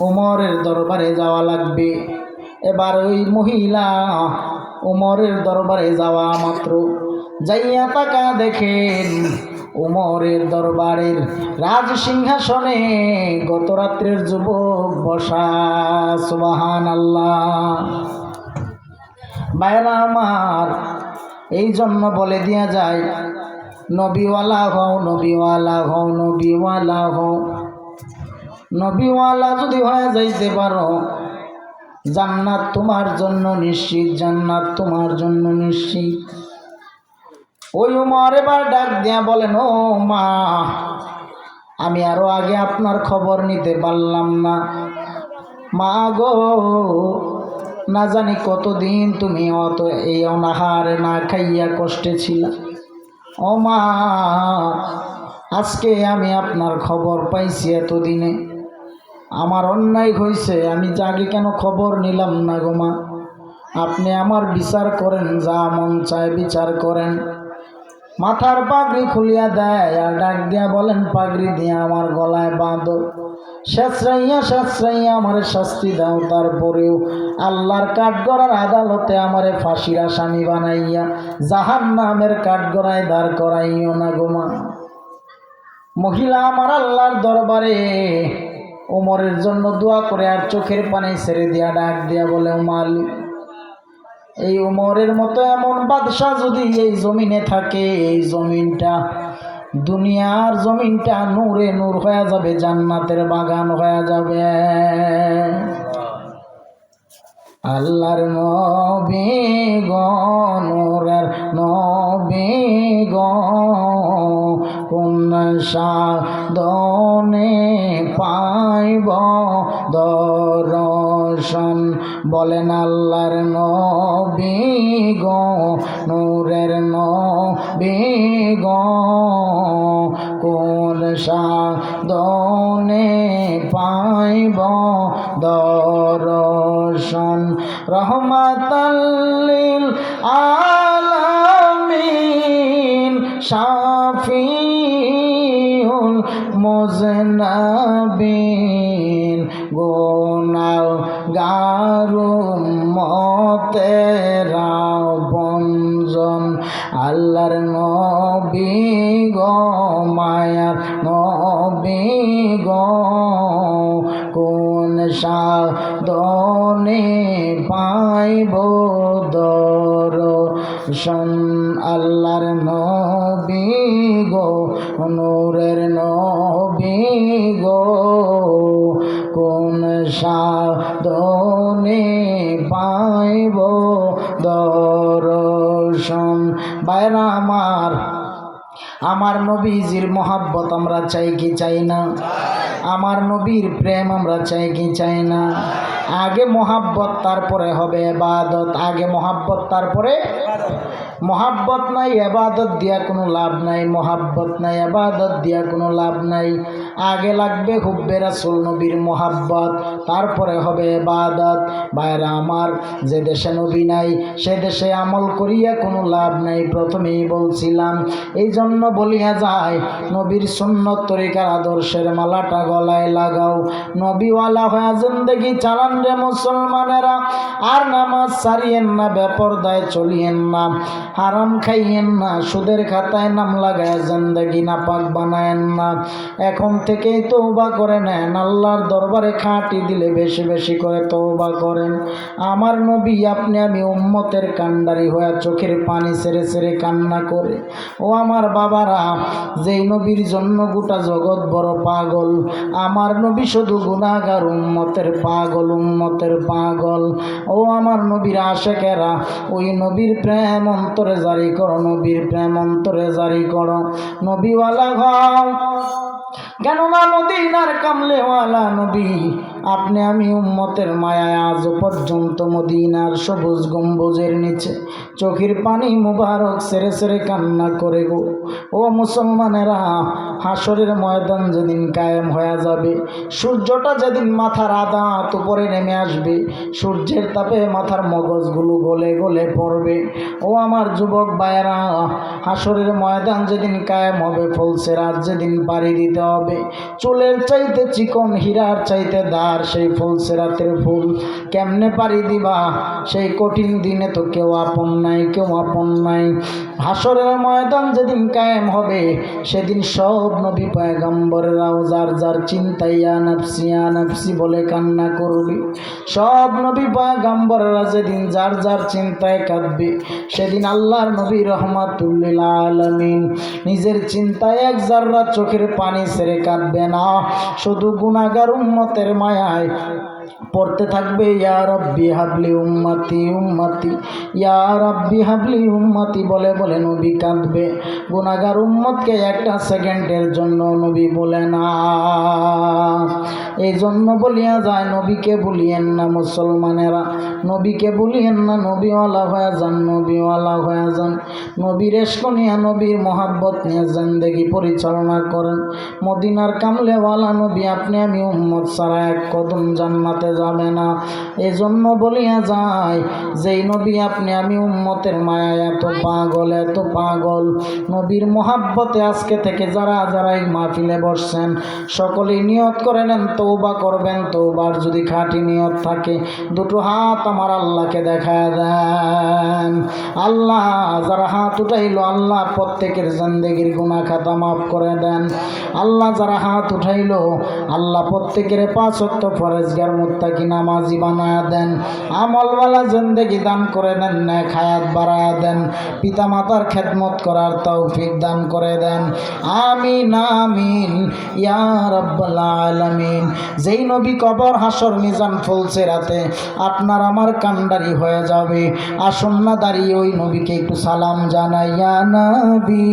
ওমরের দরবারে যাওয়া লাগবে। এবার ওই মহিলা ওমরের দরবারে যাওয়া মাত্র যাইয়া তাকা দেখেন ওমরের দরবারের রাজ সিংহাসনে গত রাত্রের যুবক বসা। সুবহানাল্লাহ। ভাইরা আমার, এই জন্য বলে দিয়া যায় নবীওয়ালা হও, নবীওয়ালা হও, নবীওয়ালা হও। নবীওয়ালা যদি হয়ে যাইতে পারো জান্নাত তোমার জন্য নিশ্চিত, জান্নাত তোমার জন্য নিশ্চিত। ওই উমর এবার ডাক দিয়া বলেন, ও মা, আমি আরো আগে আপনার খবর নিতে পারলাম না। মা গো, না জানি কতদিন তুমি এই অনাহারে না খাইয়া কষ্টে ছিল। ও মা, আজকে আমি আপনার খবর পাইছি। এতদিনে আমার অন্যায় হয়েছে, আমি আগে কেন খবর নিলাম না গো মা? আপনি আমার বিচার করেন, যা মন চায় বিচার করেন। মাথার পাগড়ি খুলিয়া দেয় আর ডাক দিয়া বলেন, পাগড়ি দিয়া আমার গলায় বাঁধো, শেষরাইয়া আমারে শাস্তি দাও। তারপরেও আল্লাহর কাঠগড়ার আদালতে আমারে ফাঁসির আসামি বানাইয়া জাহান্নামের কাঠগড়ায় দাঁড় করাইও না গো মা। মহিলা আমার আল্লাহর দরবারে ওমরের জন্য দোয়া করে আর চোখের পানি ছেড়ে দিয়া ডাক দিয়া বলে, ও মালিক, এই ওমরের মতো এমন বাদশাহ যদি এই জমিনে থাকে, এই জমিনটা, দুনিয়ার জমিনটা নূরে নূর হয়ে যাবে, জান্নাতের বাগান হয়ে যাবে। আল্লাহর নবী গো, নূরের নবী গো, কোন সাধনে পাইব দর্শন। বলেন আল্লাহর নবী গো, নূরের নবী গো, কোন সাধনে পাইব দর্শন। রহমাতাল লিল আলামিন, শাফিউল মুজনাবিন, গুনাহগার উম্মতেরা বঞ্জন। আল্লাহর নবী গো, মায়ার নবী গো, কোন সাধনে পাইব দর্শন। আল্লাহর নবী গো, নূরের নবী গো, কোন সাধনে পাইব দর্শন। ভাইরা আমার, আমার নবীজির মহাব্বত আমরা চাই কি চাই না? আমার নবীর প্রেম আমরা চাই কি চাই না? আগে মহাব্বত, তারপরে হবে ইবাদত। আগে মহাব্বত, তারপরে মহাব্বত নাই ইবাদত দিয়া কোনো লাভ নাই, মহাব্বত নাই ইবাদত দিয়া কোনো লাভ নাই। আগে লাগবে হুব্বে রাসূল নবীর মহাব্বত, তারপরে হবে ইবাদত। ভাইরা আমার, যে দেশে নবী নাই সে দেশে আমল করিয়া কোনো লাভ নাই, প্রথমেই বলছিলাম। এই জন্য বলিয়া যায়, নবীর সুন্নত তরিকার আদর্শের মালাটা গলায় লাগাও। নবীওয়ালা হয়ে জিন্দেগি চালান রে মুসলমানেরা। আর নামাজ ছাড়িয়েন না, বেপরদায় চলিয়েন না, হারাম খাইয়েন না, সুদের খাতায় নাম লাগায় জিন্দেগি নাপাক বানায়েন না। এখন থেকেই তওবা করে নেন, আল্লাহর দরবারে খাঁটি দিলে বেশি বেশি করে তওবা করেন। আমার নবী, আপনি আমি উম্মতের কান্ডারি হয়ে চোখের পানি ছেড়ে ছেড়ে কান্না করে। ও আমার বাবারা, যেই নবীর জন্য গোটা জগৎ বড় পাগল, আমার নবী শুধু গুনাহগার উম্মতের পাগল, উম্মতের পাগল। ও আমার নবীর আশেকেরা, ওই নবীর প্রেম অন্তরে জারি করো, নবীর প্রেম অন্তরে জারি করো। নবীওয়ালা হও, কেননা মদিনার কামলেওয়ালা নবী আপনি আমি উম্মতের মায়ায় আজ পর্যন্ত মদিনার সবুজ গম্বুজের নিচে চোখের পানি মুবারক সেরে সেরে কান্না করে গো। ও মুসলমানেরা, হাসরের ময়দান যেদিন কায়েম হয়ে যাবে, সূর্যটা যেদিন মাথার আদাত উপরে নেমে আসবে, সূর্যের তাপে মাথার মগজগুলো গলে গলে পড়বে। ও আমার যুবক ভাইয়েরা, হাসরের ময়দান যেদিন কায়েম হবে, ফুলসিরাত যেদিন পাড়ি দিতে হবে, চুলের চাইতে চিকন হীরার চাইতে দার সেই ফুলসিরাতের ফুল কেমনে পাড়ি দিবা? সেই কঠিন দিনে তো কেউ আপন নাই, কেউ আপন নাই। হাসরের ময়দান যেদিন কায়েম হবে, সেদিন সব নবী পয়গম্বররাও যার যার চিন্তায় ইয়া নাফসি বলে কান্না করবে। সব নবী পয়গম্বররা যেদিন যার যার চিন্তায় কাঁদবে, সেদিন আল্লাহর নবী রহমাতুল লিল আলামিন নিজের চিন্তায় এক জাররা চোখের পানি ছেড়ে কাঁদবে না, শুধু গুনাহগার উম্মতের মায়ায় পড়তে থাকবে ইয়া রাব্বি হাবলি উম্মতি উম্মতি, ইয়া রাব্বি হাবলি উম্মতি বলে বলে নবী কাঁদবে। গুনাহগার উম্মতকে একটা সেকেন্ডের জন্য নবী বলে না। এই জন্য বলিয়া যায়, নবীকে ভুলিয়েন না মুসলমানেরা, নবীকে ভুলিয়েন না। নবীওয়ালা হয়ে যান, নবীওয়ালা হয়ে যান। নবীর ইশক নিয়ে, নবীর মোহাব্বত নিয়ে জিন্দেগি পরিচালনা করেন। মদিনার কামলেওয়ালা নবী আপনি আমি উম্মত ছাড়া এক কদম জান্নাতে যাবে না। এজন্য বলিয়া যায়, যেই নবী আপনি আমি উম্মতের মায়ায় এত পাগল, এত পাগল, নবীর মোহাব্বতে আজকে থেকে যারা যারা এই মাহফিলে বসছেন, সকলেই নিয়ত করে নেন তওবা করবেন। তওবার যদি খাঁটি নিয়ত থাকে, দুটো হাত আমার আল্লাহকে দেখায় দেন। আল্লাহ, যারা হাত উঠাইলো, আল্লাহ প্রত্যেকের জিন্দেগির গুনাহ খাতা মাফ করে দেন। আল্লাহ, যারা হাত উঠাইলো, আল্লাহ প্রত্যেকের 5 ওয়াক্ত ফরজগার মুত্তাকি নামাজি বানায়া দেন। আমলওয়ালা জিন্দেগি দান করে দেন, নেক হায়াত বাড়ায়া দেন। পিতা মাতার খেদমত করার তৌফিক দান করে দেন। আমিন আমিন ইয়া রাব্বাল আলামিন। যেই নবী কবর হাসর মিজান ফুলসিরাতে আপনার আমার কান্ডারি হয়ে যাবে, আসুন না দাঁড়িয়ে ওই নবীকে একটু সালাম জানাই। ইয়া নবী